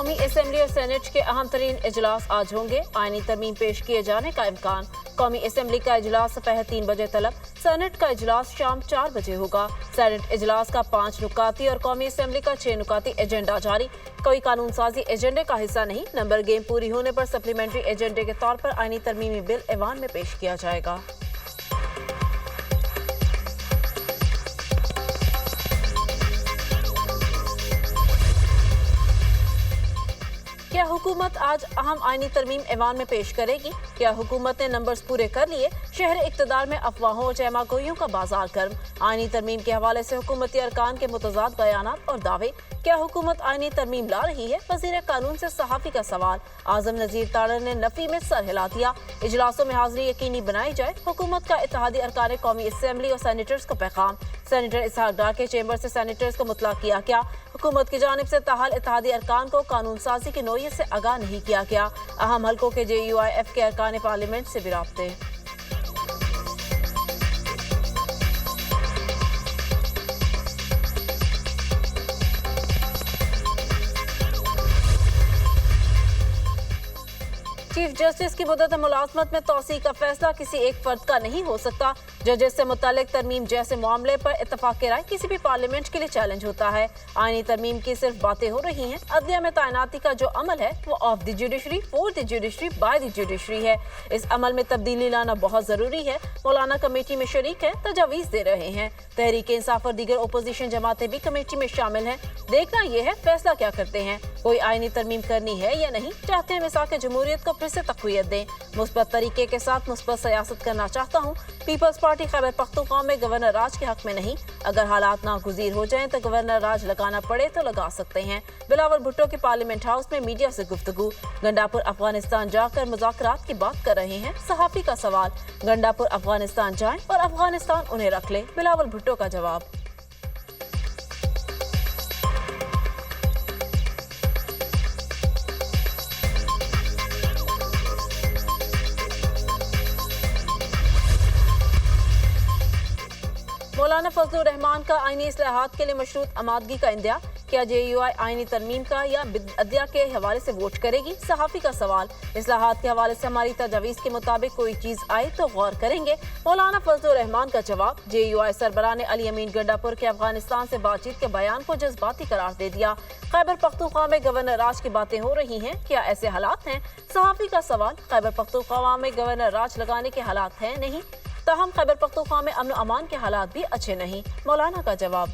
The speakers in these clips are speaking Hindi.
कौमी असम्बली और सेनेट के अहम तरीन इजलास आज होंगे। आईनी तरमीम पेश किए जाने का इम्कान। कौमी असम्बली का इजलास दोपहर 3 बजे तलब, सेनेट का इजलास शाम 4 बजे होगा। सेनेट इजलास का 5 नुकाती और कौमी असम्बली का 6 नुकाती एजेंडा जारी। कोई कानून साजी एजेंडे का हिस्सा नहीं। नंबर गेम पूरी होने पर सप्लीमेंट्री एजेंडे के तौर पर आईनी तरमीमी बिल ऐवान में पेश किया जाएगा। क्या हुकूमत आज अहम आईनी तरमीम ऐवान में पेश करेगी? क्या हुकूमत ने नंबर्स पूरे कर लिए? शहर इक़्तिदार में अफवाहों और जमागोइयों का बाजार गर्म। आईनी तरमीम के हवाले से हुकूमती अरकान के मुतज़ाद बयानात और दावे। क्या हुकूमत आईनी तरमीम ला रही है? वज़ीर कानून से सहाफ़ी का सवाल। आज़म नज़ीर तारड़ ने नफ़ी में सर हिला दिया। इजलासों में हाज़िरी यकीनी बनाई जाए। हुकूमत का इत्तेहादी अरकान कौमी असम्बली और सेनेटर्स को पैगाम। सेनेटर इसहाक डार के चेंबर से सेनेटर्स को मुतला किया गया। हुकूमत की जानिब से ताहाल इत्तेहादी अरकान को कानून साजी की नोयत से आगाह नहीं किया गया। अहम हल्कों के JUIF के अरकान पार्लियामेंट से भी राब्ते। चीफ जस्टिस की मुद्दत मुलाजमत में तोसी का फैसला किसी एक फर्द का नहीं हो सकता। जजेस से मुतालिक तरमीम जैसे मामले पर इत्तफाक राय किसी भी पार्लियामेंट के लिए चैलेंज होता है। आईनी तरमीम की सिर्फ बातें हो रही हैं। अदलिया में तैनाती का जो अमल है वो of the judiciary, for the judiciary, by the judiciary है। इस अमल में तब्दीली लाना बहुत जरूरी है। मौलाना कमेटी में शरीक है, तजावीज़ दे रहे हैं। तहरीक इंसाफ और दीगर ओपोजिशन जमातें भी कमेटी में शामिल हैं। देखना यह है फैसला क्या करते हैं। कोई आईनी तरमीम करनी है या नहीं? चाहते हैं मिसाक जमहूरियत को फिर से तक़वियत दें। मुस्बत तरीके के साथ मुस्बत सियासत करना चाहता हूँ। पीपल्स पार्टी खैबर पख्तूनख्वा में गवर्नर राज के हक में नहीं। अगर हालात नागुज़ीर हो जाएं तो गवर्नर राज लगाना पड़े तो लगा सकते हैं। बिलावल भुट्टो की पार्लियामेंट हाउस में मीडिया से गुफ्तगू। गंडापुर अफगानिस्तान जाकर मुज़ाकरात की बात कर रहे हैं। सहाफ़ी का सवाल, गंडापुर अफगानिस्तान जाएं और अफगानिस्तान उन्हें रख ले? बिलावल भुट्टो का जवाब। मौलाना फजलुर रहमान का आईनी इस्लाहात के लिए मशरूत आमादगी का इंदिया। क्या JUI आईनी तरमीम का या अदलिया के हवाले से वोट करेगी? सहाफ़ी का सवाल। इस्लाहात के हवाले से हमारी तजावीज़ के मुताबिक कोई चीज़ आए तो गौर करेंगे। मौलाना फजलुर रहमान का जवाब। JUI सरबराह ने अली अमीन गंडापुर के अफगानिस्तान से बातचीत के बयान को जज्बाती करार दे दिया। खैबर पख्तूनख्वा में गवर्नर राज की बातें हो रही हैं। क्या ऐसे हालात हैं? सहाफ़ी का सवाल। खैबर पख्तूनख्वा में गवर्नर राज लगाने के हालात हैं नहीं, ताहम खैबर पख्तूनख्वा में अमन अमान के हालात भी अच्छे नहीं। मौलाना का जवाब।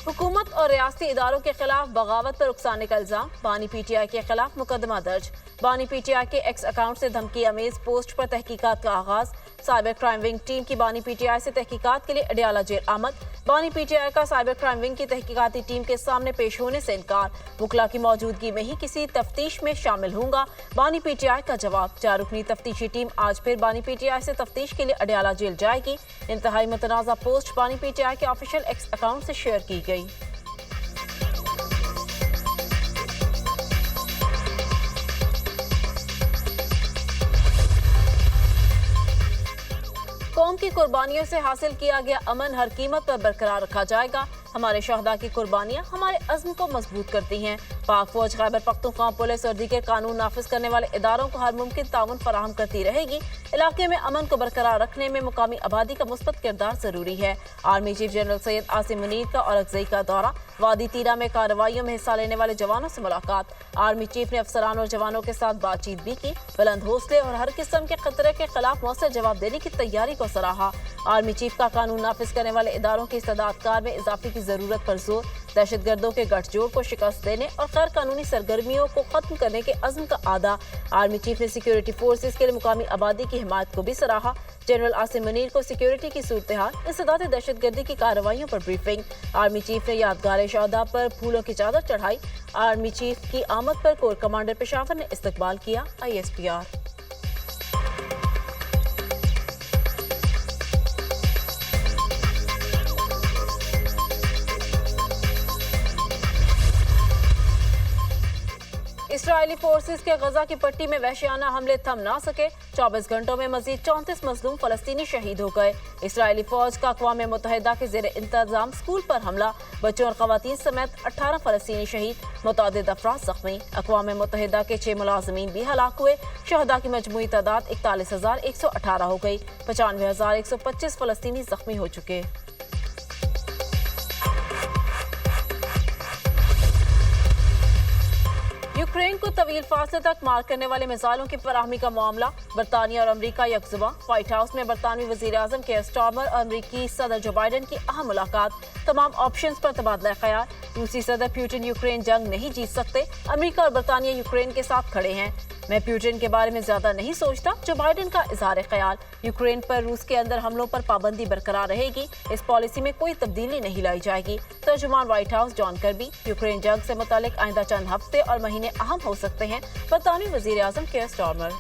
हुकूमत और रियासती इदारों के खिलाफ बगावत पर उकसाने का इल्जाम। बानी PTI के खिलाफ मुकदमा दर्ज। बानी PTI के एक्स अकाउंट से धमकी अमेज पोस्ट पर तहकीकात का आगाज। साइबर क्राइम विंग टीम की बानी PTI से तहकीकात के लिए अडियाला जेल आमद। बानी PTI का साइबर क्राइम विंग की तहकीकाती टीम के सामने पेश होने से इनकार। वकला की मौजूदगी में ही किसी तफ्तीश में शामिल होऊंगा। बानी PTI का जवाब। 4 रुकनी तफ्तीशी टीम आज फिर बानी PTI से तफ्तीश के लिए अडियाला जेल जाएगी। इंतहाई मुतनाज़ा पोस्ट बानी PTI के ऑफिशियल एक्स अकाउंट से शेयर की गई। कौम की कुर्बानियों से हासिल किया गया अमन हर कीमत पर बरकरार रखा जाएगा। हमारे शहदा की कुर्बानियां हमारे अज़्म को मजबूत करती हैं। पाक फौज खैबर पख्तूनख्वा पुलिस और दीगर कानून नाफिज करने वाले इदारों को हर मुमकिन ताउन फराहम करती रहेगी। इलाके में अमन को बरकरार रखने में मुकामी आबादी का मुस्बत किरदार जरूरी है। Army chief general Syed Asim Munir का औरंगज़ई का दौरा। वादी तीरा में कार्रवाइयों में हिस्सा लेने वाले जवानों से मुलाकात। आर्मी चीफ ने अफसरान और जवानों के साथ बातचीत भी की। बुलंद हौसले और हर किस्म के खतरे के खिलाफ मौसर जवाब देने की तैयारी को सराहा। आर्मी चीफ का कानून नाफिज करने वाले इदारों की इस्तेदादकार में इजाफे की जरूरत पर जोर। दहशतगर्दों के गठजोड़ को शिकस्त देने और गैर कानूनी सरगर्मियों को खत्म करने के अज़्म का आदा। आर्मी चीफ ने सिक्योरिटी फोर्सेस के लिए मुकामी आबादी की हिमायत को भी सराहा। जनरल आसिम मुनीर को सिक्योरिटी की सूरत हाल, इंसदाद दहशतगर्दी की कार्रवाइयों पर ब्रीफिंग। आर्मी चीफ ने यादगार शहदा पर फूलों की चादर चढ़ाई। आर्मी चीफ की आमद पर कोर कमांडर पेशावर ने इस्तकबाल किया। ISPR। इसराइली फोर्सेस के गजा की पट्टी में वहशियाना हमले थम ना सके। 24 घंटों में मजीद 34 मजलूम फलस्तीनी शहीद हो गए। इसराइली फौज का अक़वाम मुत्तहिदा के ज़ेर इंतजाम स्कूल पर हमला, बच्चों और खवातीन समेत 18 फलस्तीनी शहीद, मुतअद्दिद अफराद जख्मी। अक़वाम मुत्तहिदा के 6 मुलाज़मीन भी हलाक हुए। शहदा की मजमूई तादाद 41,118 हो गई। 95,125 फलस्तीनी जख्मी हो चुके। यूक्रेन को तवील फासले तक मार करने वाले मिसाइलों की फराहमी का मामला, बरतानिया और अमरीका यकजुबां। व्हाइट हाउस में बरतानवी वजीर आजम केयर स्टारमर और अमरीकी सदर जो बाइडन की अहम मुलाकात, तमाम ऑप्शंस पर तबादला ख्याल। रूसी सदर पुतिन यूक्रेन जंग नहीं जीत सकते, अमरीका और बरतानिया यूक्रेन के साथ खड़े हैं। मैं पुतिन के बारे में ज्यादा नहीं सोचता, जो बाइडन का इजहार ख्याल। यूक्रेन पर रूस के अंदर हमलों पर पाबंदी बरकरार रहेगी, इस पॉलिसी में कोई तब्दीली नहीं लाई जाएगी। तर्जुमान White House John Kirby, Ukraine जंग से मुतालिक आइंदा चंद हफ्ते और महीने अहम हो सकते हैं, बरतानवी वजीर आजम केयर स्टारमर।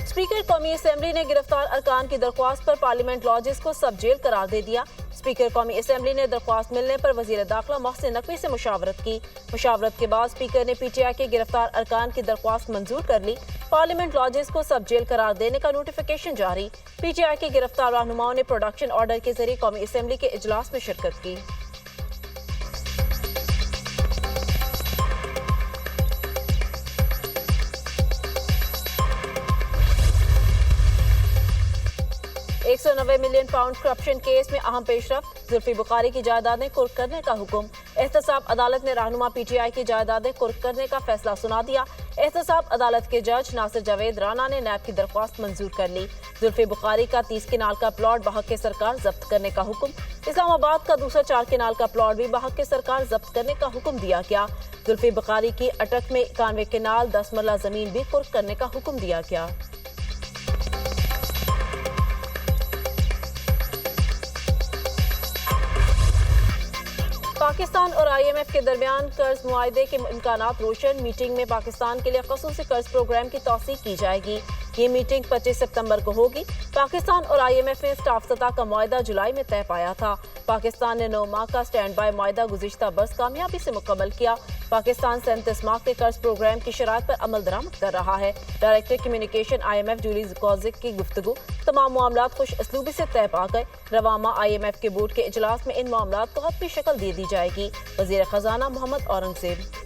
स्पीकर कौमी असेंबली ने गिरफ्तार अरकान की दरख्वास्त पर पार्लियामेंट लॉजेस को सब जेल करार दे दिया। स्पीकर कौमी असेंबली ने दरख्वास्त मिलने पर वजीर दाखिला मोहसिन नकवी से मुशावरत की। मुशावरत के बाद स्पीकर ने PTI के गिरफ्तार अरकान की दरख्वास्त मंजूर कर ली। पार्लियामेंट लॉजेस को सब जेल करार देने का नोटिफिकेशन जारी। PTI के गिरफ्तार रहनुमाओं ने प्रोडक्शन ऑर्डर के जरिए कौमी असेंबली के इजलास में शिरकत की। £190 मिलियन करप्शन केस में अहम पेशरफ्त, जुल्फी बुखारी की जायदादें कुर्क करने का हुक्म। एहतसाब अदालत ने रहनुमा PTI की जायदादें कुर्क करने का फैसला सुना दिया। एहतसाब अदालत के जज नासिर जावेद राना ने नैब की दरख्वास्त मंजूर कर ली। जुल्फी बुखारी का 30 किनाल का प्लॉट बहक सरकार जब्त करने का हुक्म। इस्लामाबाद का दूसरा 4 किनाल का प्लॉट भी बहक सरकार जब्त करने का हुक्म दिया गया। जुल्फी बुखारी की अटक में 91 किनाल 10 मरला जमीन भी कुर्क करने का हुक्म दिया गया। पाकिस्तान और IMF के दरमियान कर्ज मुआहदे के इम्कानात रोशन। मीटिंग में पाकिस्तान के लिए खसूसी कर्ज प्रोग्राम की तौसीक की जाएगी। ये मीटिंग 25 सितंबर को होगी। पाकिस्तान और IMF ने स्टाफ सतह का मुआहदा जुलाई में तय पाया था। पाकिस्तान ने 9 माह का स्टैंड बाय मुआहदा गुज़िश्ता बरस कामयाबी से मुकम्मल किया। पाकिस्तान 37 माह के कर्ज प्रोग्राम की शरात पर अमल दरामद कर रहा है। डायरेक्टर कम्युनिकेशन IMF जूली ज़कोज़िक की गुफ्तगू, तमाम मामलात खुश असलूबी से तय पा गए। रवां माह IMF के बोर्ड के इजलास में इन मामलात को हतमी शक्ल दे दी जाएगी। वज़ीर खजाना मोहम्मद औरंगज़ेब।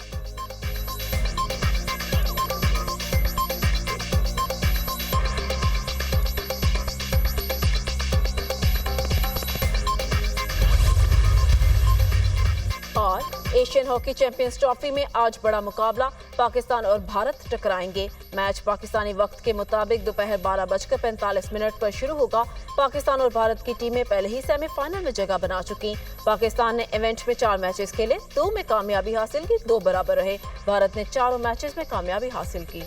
और एशियन हॉकी चैंपियंस ट्रॉफी में आज बड़ा मुकाबला, पाकिस्तान और भारत टकराएंगे। मैच पाकिस्तानी वक्त के मुताबिक दोपहर 12:45 पर शुरू होगा। पाकिस्तान और भारत की टीमें पहले ही सेमीफाइनल में जगह बना चुकी। पाकिस्तान ने इवेंट में 4 मैचेस खेले, 2 में कामयाबी हासिल की, 2 बराबर रहे। भारत ने चारों मैचेस में कामयाबी हासिल की।